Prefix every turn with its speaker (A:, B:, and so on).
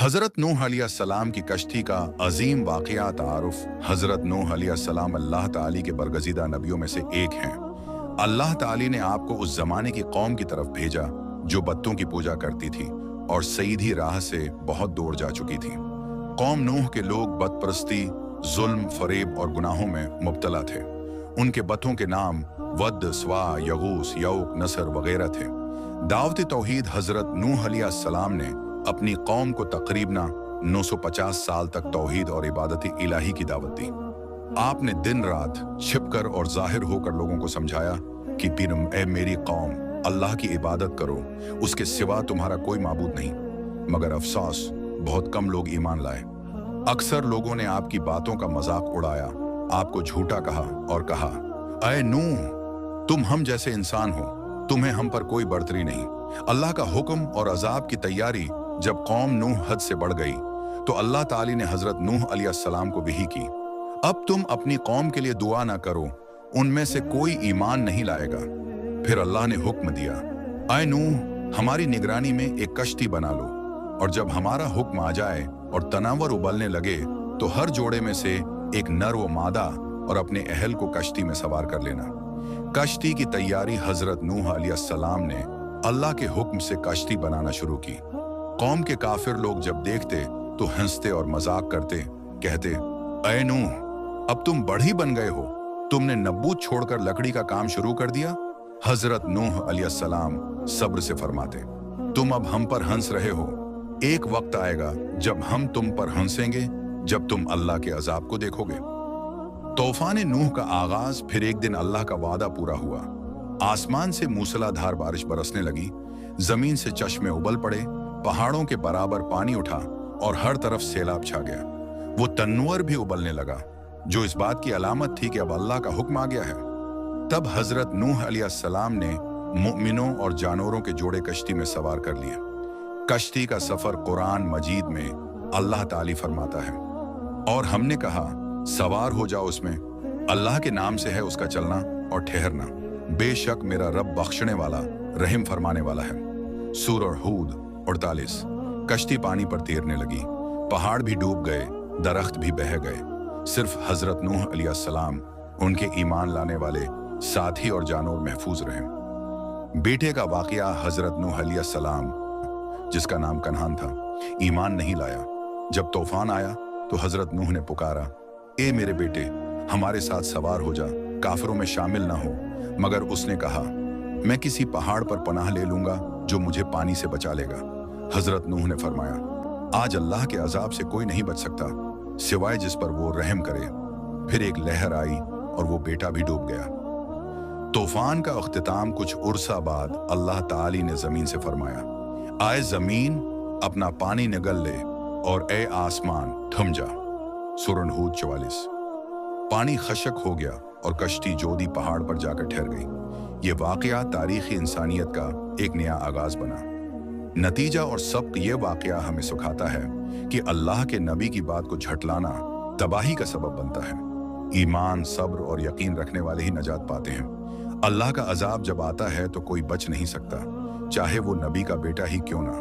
A: हजरत नूह अलैहिस्सलाम की कश्ती का अजीम वाक़या तारुफ। हजरत नूह अलैहिस्सलाम अल्लाह ताली के बरगज़ीदा नबियों में से एक हैं। अल्लाह ताली ने आपको उस जमाने की कौम की तरफ भेजा जो बत्तों की पूजा करती थी और सीधी राह से बहुत दूर जा चुकी थी। कौम नूह के लोग बदपरस्ती, जुल्म, फरेब और गुनाहों में मुब्तला थे। उनके बत्तों के नाम वद, स्वा, यगूस, यौक, नसर वगैरह थे। दावत तौहीद हजरत नूह अलैहिस्सलाम ने अपनी कौम को तकरीबन 950 साल तक तौहीद और इबादत इलाही की दावत दी। आपने दिन रात छिपकर और जाहिर होकर लोगों को समझाया कि ए मेरी कौम, अल्लाह की इबादत करो, उसके सिवा तुम्हारा कोई माबूद नहीं। मगर अफसोस, बहुत कम लोग ईमान लाए। अक्सर लोगों ने आपकी बातों का मजाक उड़ाया, आपको झूठा कहा और कहा, ऐ नूह, तुम हम जैसे इंसान हो, तुम्हें हम पर कोई बर्तरी नहीं। अल्लाह का हुक्म और अजाब की तैयारी जब कौम नूह हद से बढ़ गई तो अल्लाह ताली ने हजरत नूह अलैहिस्सलाम को वही की, अब तुम अपनी कौम के लिए दुआ ना करो, उनमें से कोई ईमान नहीं लाएगा। फिर अल्लाह ने हुक्म दिया, ऐ नूह, हमारी निगरानी में एक कश्ती बना लो, और जब हमारा हुक्म आ जाए और तनावर उबलने लगे तो हर जोड़े में से एक नर व मादा और अपने अहल को कश्ती में सवार कर लेना। कश्ती की तैयारी हजरत नूह अलैहिस्सलाम ने अल्लाह के हुक्म से कश्ती बनाना शुरू की। कौम के काफिर लोग जब देखते तो हंसते और मजाक करते, कहते, ऐ नूह, अब तुम बढ़ी बन गए हो, तुमने नबूत छोड़कर लकड़ी का काम शुरू कर दिया। हजरत नूह अलैहिस्सलाम सब्र से फरमाते, तुम अब हम पर हंस रहे हो, एक वक्त आएगा जब हम तुम पर हंसेंगे, जब तुम अल्लाह के अजाब को देखोगे। तूफान नूह का आगाज फिर एक दिन अल्लाह का वादा पूरा हुआ। आसमान से मूसलाधार बारिश बरसने लगी, जमीन से चश्मे उबल पड़े, पहाड़ों के बराबर पानी उठा और हर तरफ सैलाब छा गया। वो तन्वर भी उबलने लगा, जो इस बात की अलामत थी कि अब अल्लाह का हुक्म आ गया है। तब हजरत नूह अलैहिस्सलाम ने मुमिनों और जानवरों के जोड़े कश्ती में सवार कर लिए। कश्ती का सफर कुरान मजीद में अल्लाह ताली फरमाता है, और हमने कहा, सवार हो जाओ उसमें, अल्लाह के नाम से है उसका चलना और ठहरना, बेशक मेरा रब बख्शने वाला, रहम फरमाने वाला है। सूरह हूद 48। कश्ती पानी पर तैरने लगी, पहाड़ भी डूब गए, दरख्त भी बह गए। सिर्फ हजरत नूह अलैहिस्सलाम, उनके ईमान लाने वाले साथी और जानवर महफूज रहे। बेटे का वाकया हजरत नूह अलैहिस्सलाम, जिसका नाम कन्हान था, ईमान नहीं लाया। जब तूफान आया तो हजरत नूह ने पुकारा, ए मेरे बेटे, हमारे साथ सवार हो जा, काफिरों में शामिल ना हो। मगर उसने कहा, मैं किसी पहाड़ पर पनाह ले लूंगा जो मुझे पानी से बचा लेगा। हजरत नूह ने फरमाया, आज अल्लाह के अजाब से कोई नहीं बच सकता सिवाय जिस पर वो रहम करे। फिर एक लहर आई और वो बेटा भी डूब गया। तूफान का अख्तिताम कुछ उर्सा बाद अल्लाह ताली ने जमीन से फरमाया, आए जमीन, अपना पानी निगल ले, और ए आसमान, थम जा। सूरह हूद 44। पानी खशक हो गया और कश्ती जोदी पहाड़ पर जाकर ठहर गई। ये वाकया तारीखी इंसानियत का एक नया आगाज बना। नतीजा और सबक ये वाकया हमें सिखाता है कि अल्लाह के नबी की बात को झटलाना तबाही का सबब बनता है। ईमान, सब्र और यकीन रखने वाले ही नजात पाते हैं। अल्लाह का अजाब जब आता है तो कोई बच नहीं सकता, चाहे वो नबी का बेटा ही क्यों ना।